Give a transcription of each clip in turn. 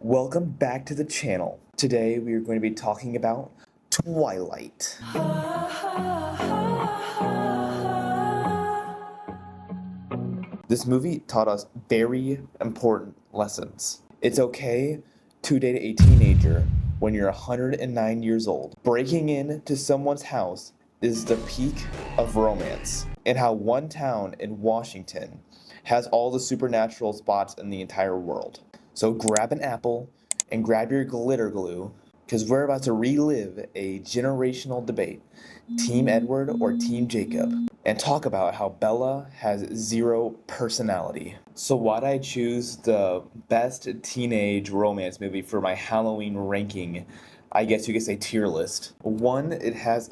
Welcome back to the channel. Today we are going to be talking about Twilight. This movie taught us very important lessons. It's okay to date a teenager when you're 109 years old. Breaking into someone's house is the peak of romance, and how one town in Washington has all the supernatural spots in the entire world. So grab an apple and grab your glitter glue, because we're about to relive a generational debate, Team Edward or Team Jacob, and talk about how Bella has zero personality. So why'd I choose the best teenage romance movie for my Halloween ranking? I guess you could say tier list. One, it has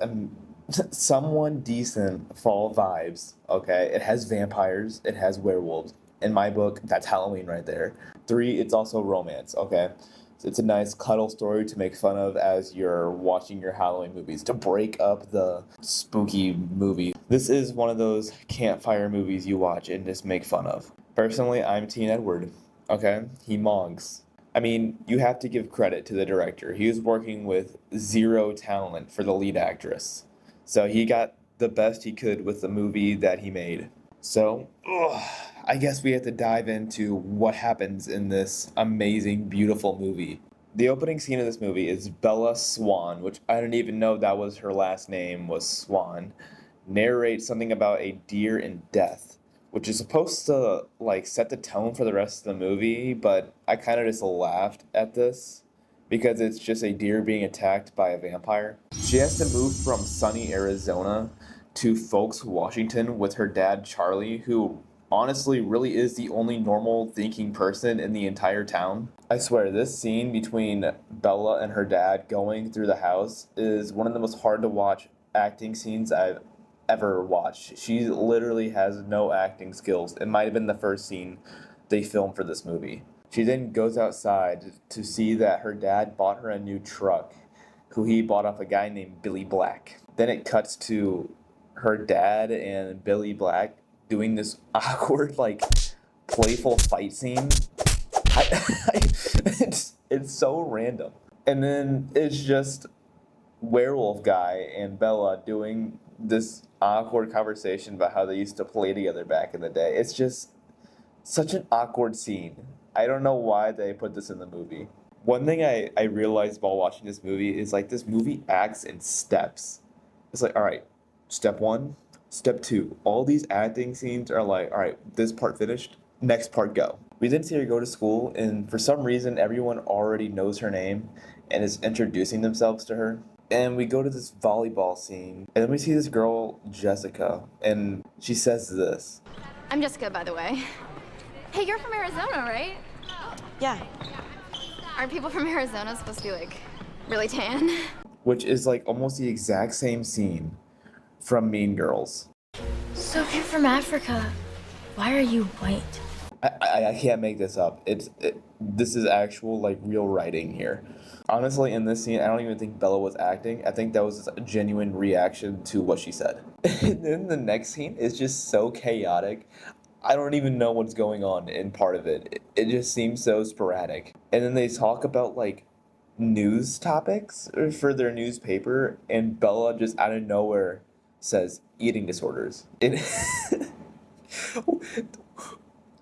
someone decent fall vibes, okay? It has vampires, it has werewolves. In my book, that's Halloween right there. Three, it's also romance, okay? So it's a nice cuddle story to make fun of as you're watching your Halloween movies, to break up the spooky movie. This is one of those campfire movies you watch and just make fun of. Personally, I'm Teen Edward, okay? He mongs. I mean, you have to give credit to the director. He was working with zero talent for the lead actress. So he got the best he could with the movie that he made. So, I guess we have to dive into what happens in this amazing, beautiful movie. The opening scene of this movie is Bella Swan, which I didn't even know that was her last name, was Swan, narrates something about a deer in death, which is supposed to, set the tone for the rest of the movie, but I kind of just laughed at this because it's just a deer being attacked by a vampire. She has to move from sunny Arizona to Folks, Washington with her dad, Charlie, who honestly really is the only normal thinking person in the entire town. I swear, this scene between Bella and her dad going through the house is one of the most hard to watch acting scenes I've ever watched. She literally has no acting skills. It might have been the first scene they filmed for this movie. She then goes outside to see that her dad bought her a new truck, who he bought off a guy named Billy Black. Then it cuts to her dad and Billy Black doing this awkward, playful fight scene. It's so random. And then it's just werewolf guy and Bella doing this awkward conversation about how they used to play together back in the day. It's just such an awkward scene. I don't know why they put this in the movie. One thing I realized while watching this movie is this movie acts in steps. It's all right, step one, step two. All these acting scenes are all right, this part finished, next part go. We then see her go to school, and for some reason, everyone already knows her name and is introducing themselves to her. And we go to this volleyball scene, and then we see this girl, Jessica, and she says this. I'm Jessica, by the way. Hey, you're from Arizona, right? Yeah. Aren't people from Arizona supposed to be, really tan? Which is, almost the exact same scene from Mean Girls. So if you're from Africa, why are you white? I can't make this up. This is actual, real writing here. Honestly, in this scene, I don't even think Bella was acting. I think that was a genuine reaction to what she said. And then the next scene is just so chaotic. I don't even know what's going on in part of it. It just seems so sporadic. And then they talk about, news topics for their newspaper, and Bella just out of nowhere says eating disorders.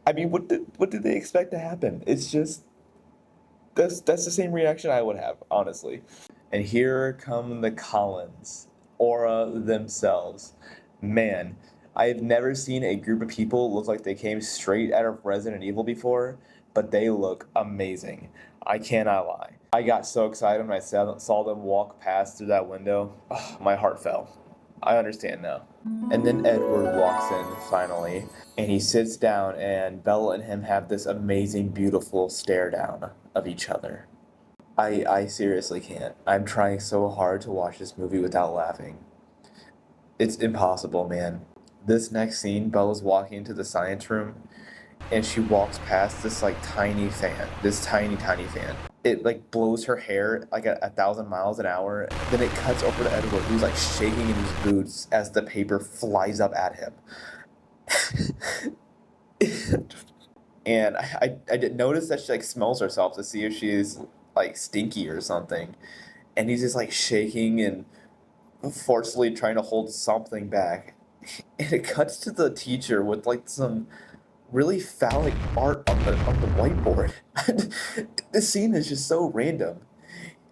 I mean, what did they expect to happen? It's just that's the same reaction I would have, honestly. And here come the Collins, Aura themselves. Man, I have never seen a group of people look like they came straight out of Resident Evil before, but they look amazing. I cannot lie. I got so excited when I saw them walk past through that window. Oh, my heart fell. I understand now. And then Edward walks in finally, and he sits down, and Bella and him have this amazing, beautiful stare down of each other. I seriously can't. I'm trying so hard to watch this movie without laughing. It's impossible, man. This next scene, Bella's walking into the science room, and she walks past this tiny fan, this tiny fan. It blows her hair at 1,000 miles an hour. Then it cuts over to Edward, who's shaking in his boots as the paper flies up at him. And I did notice that she like smells herself to see if she's like stinky or something. And he's just like shaking and forcefully trying to hold something back. And it cuts to the teacher with like some really phallic art on the whiteboard. This scene is just so random.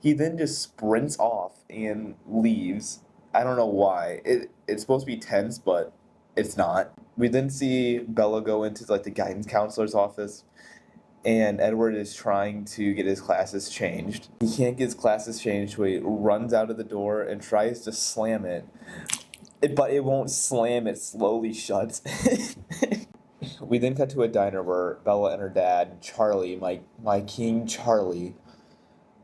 He then just sprints off and leaves. I don't know why. It's supposed to be tense, but it's not. We then see Bella go into like the guidance counselor's office, and Edward is trying to get his classes changed. He can't get his classes changed, so he runs out of the door and tries to slam it. But it won't slam, it slowly shuts. We then cut to a diner where Bella and her dad, Charlie, my King Charlie,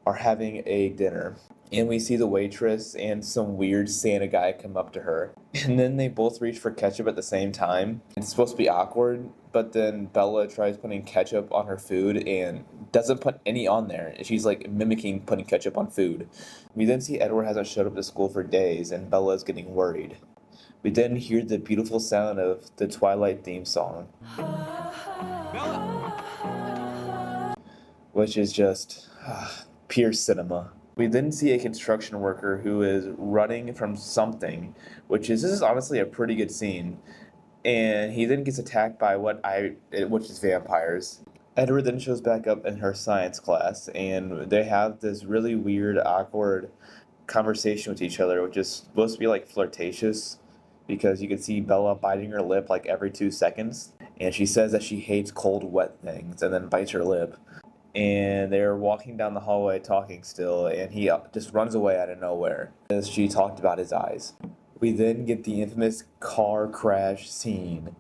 are having a dinner. And we see the waitress and some weird Santa guy come up to her. And then they both reach for ketchup at the same time. It's supposed to be awkward, but then Bella tries putting ketchup on her food and doesn't put any on there. She's like mimicking putting ketchup on food. We then see Edward hasn't showed up to school for days and Bella is getting worried. We then hear the beautiful sound of the Twilight theme song, which is just pure cinema. We then see a construction worker who is running from something, which is honestly a pretty good scene. And he then gets attacked by which is vampires. Edward then shows back up in her science class, and they have this really weird, awkward conversation with each other, which is supposed to be like flirtatious, because you can see Bella biting her lip like every 2 seconds, and she says that she hates cold, wet things, and then bites her lip. And they're walking down the hallway talking still, and he just runs away out of nowhere as she talked about his eyes. We then get the infamous car crash scene.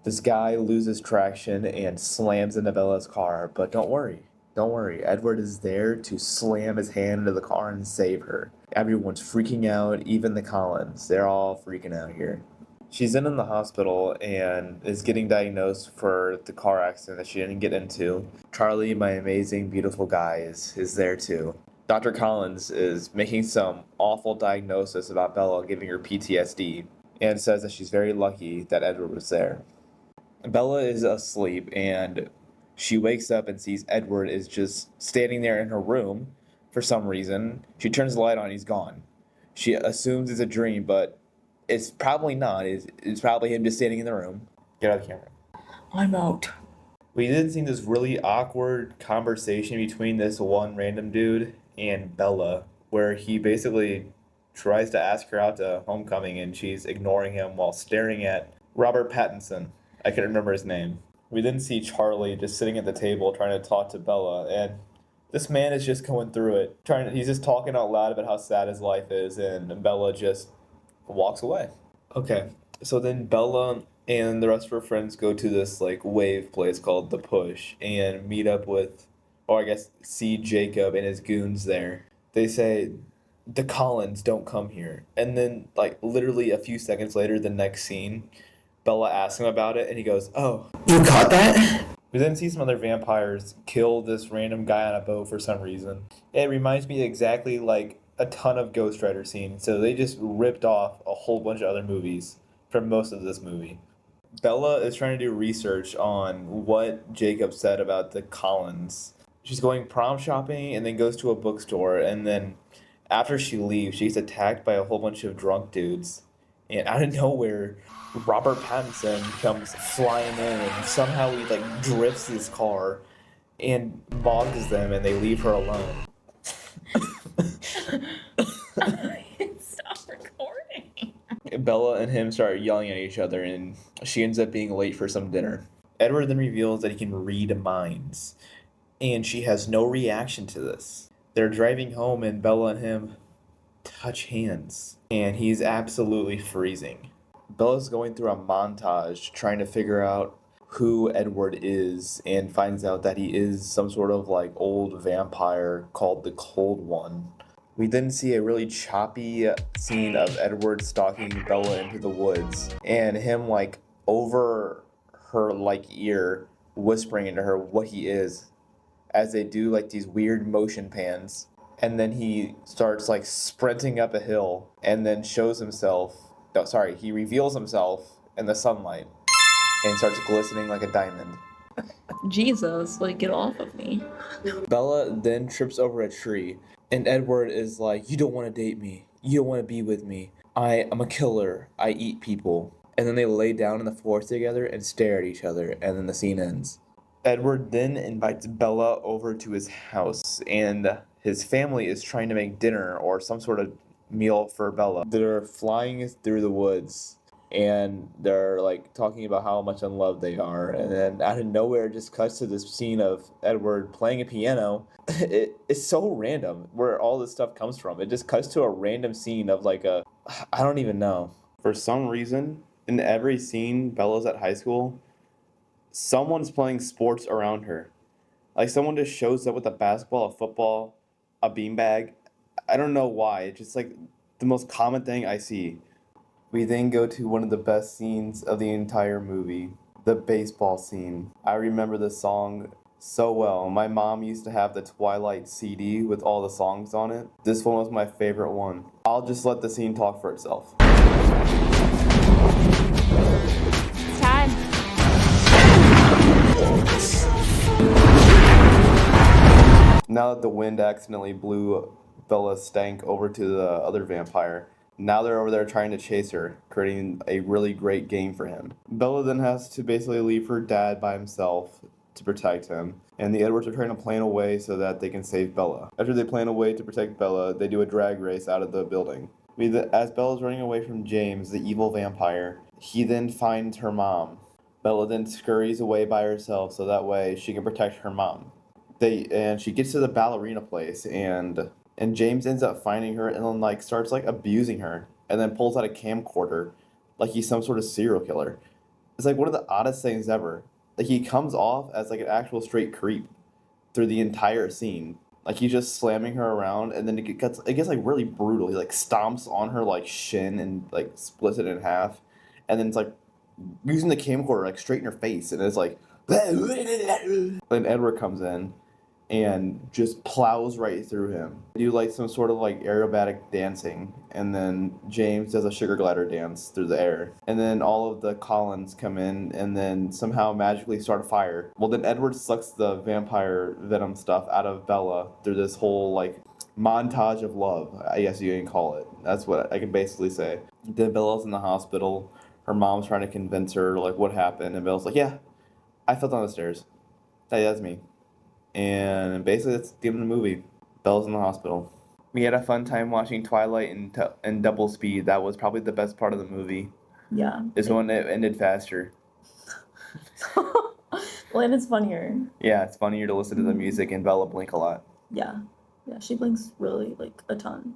This guy loses traction and slams into Bella's car, but don't worry, Edward is there to slam his hand into the car and save her. Everyone's freaking out, even the Collins. They're all freaking out here. She's in the hospital and is getting diagnosed for the car accident that she didn't get into. Charlie, my amazing, beautiful guy, is there too. Dr. Collins is making some awful diagnosis about Bella, giving her PTSD, and says that she's very lucky that Edward was there. Bella is asleep, and she wakes up and sees Edward is just standing there in her room for some reason. She turns the light on, he's gone. She assumes it's a dream, but it's probably not. It's probably him just standing in the room. Get out of the camera. I'm out. We did see this really awkward conversation between this one random dude and Bella, where he basically tries to ask her out to homecoming and she's ignoring him while staring at Robert Pattinson. I can't remember his name. We then see Charlie just sitting at the table trying to talk to Bella, and this man is just going through it. He's just talking out loud about how sad his life is, and Bella just walks away. Okay, so then Bella and the rest of her friends go to this like wave place called The Push and meet up with, or I guess see Jacob and his goons there. They say, the Collins don't come here. And then like literally a few seconds later, the next scene, Bella asks him about it and he goes, oh. You caught that? We then see some other vampires kill this random guy on a boat for some reason. It reminds me exactly like a ton of Ghost Rider scenes, so they just ripped off a whole bunch of other movies from most of this movie. Bella is trying to do research on what Jacob said about the Collins. She's going prom shopping and then goes to a bookstore, and then after she leaves, she's attacked by a whole bunch of drunk dudes. And out of nowhere, Robert Pattinson comes flying in and somehow he like drifts his car and bogs them and they leave her alone. Stop recording. Bella and him start yelling at each other and she ends up being late for some dinner. Edward then reveals that he can read minds and she has no reaction to this. They're driving home and Bella and him touch hands and he's absolutely freezing. Bella's going through a montage trying to figure out who Edward is and finds out that he is some sort of like old vampire called the Cold One. We then see a really choppy scene of Edward stalking Bella into the woods and him like over her like ear whispering into her what he is as they do like these weird motion pans. And then he starts like sprinting up a hill and then he reveals himself in the sunlight and starts glistening like a diamond. Jesus, like, get off of me. Bella then trips over a tree, and Edward is like, "You don't want to date me. You don't want to be with me. I am a killer. I eat people." And then they lay down in the forest together and stare at each other, and then the scene ends. Edward then invites Bella over to his house, and his family is trying to make dinner or some sort of meal for Bella. They're flying through the woods, and they're like talking about how much in love they are, and then out of nowhere it just cuts to this scene of Edward playing a piano. It's so random where all this stuff comes from. It just cuts to a random scene of like a, I don't even know. For some reason, in every scene Bella's at high school, someone's playing sports around her. Like someone just shows up with a basketball, a football, a beanbag. I don't know why. It's just like the most common thing I see. We then go to one of the best scenes of the entire movie, the baseball scene. I remember this song so well. My mom used to have the Twilight CD with all the songs on it. This one was my favorite one. I'll just let the scene talk for itself. It's time. Now that the wind accidentally blew Bella's stank over to the other vampire, now they're over there trying to chase her, creating a really great game for him. Bella then has to basically leave her dad by himself to protect him, and the Edwards are trying to plan a way so that they can save Bella. After they plan a way to protect Bella, they do a drag race out of the building. As Bella's running away from James, the evil vampire, he then finds her mom. Bella then scurries away by herself so that way she can protect her mom. She gets to the ballerina place, and James ends up finding her and then like starts like abusing her, and then pulls out a camcorder like he's some sort of serial killer. It's like one of the oddest things ever. Like he comes off as like an actual straight creep through the entire scene. Like he's just slamming her around, and then it gets like really brutal. He like stomps on her like shin and like splits it in half, and then it's like using the camcorder like straight in her face, and it's like. Then Edward comes in and just plows right through him. They do like some sort of like aerobatic dancing, and then James does a sugar glider dance through the air. And then all of the Collins come in and then somehow magically start a fire. Well, then Edward sucks the vampire venom stuff out of Bella through this whole like montage of love, I guess you can call it. That's what I can basically say. Then Bella's in the hospital. Her mom's trying to convince her like what happened, and Bella's like, "Yeah, I fell down the stairs. Hey, that's me." And basically, that's the end of the movie. Bella's in the hospital. We had a fun time watching Twilight in double speed. That was probably the best part of the movie. Yeah. Is when it ended faster. Well, and it's funnier. Yeah, it's funnier to listen to the music and Bella blink a lot. Yeah. Yeah, she blinks really, like, a ton.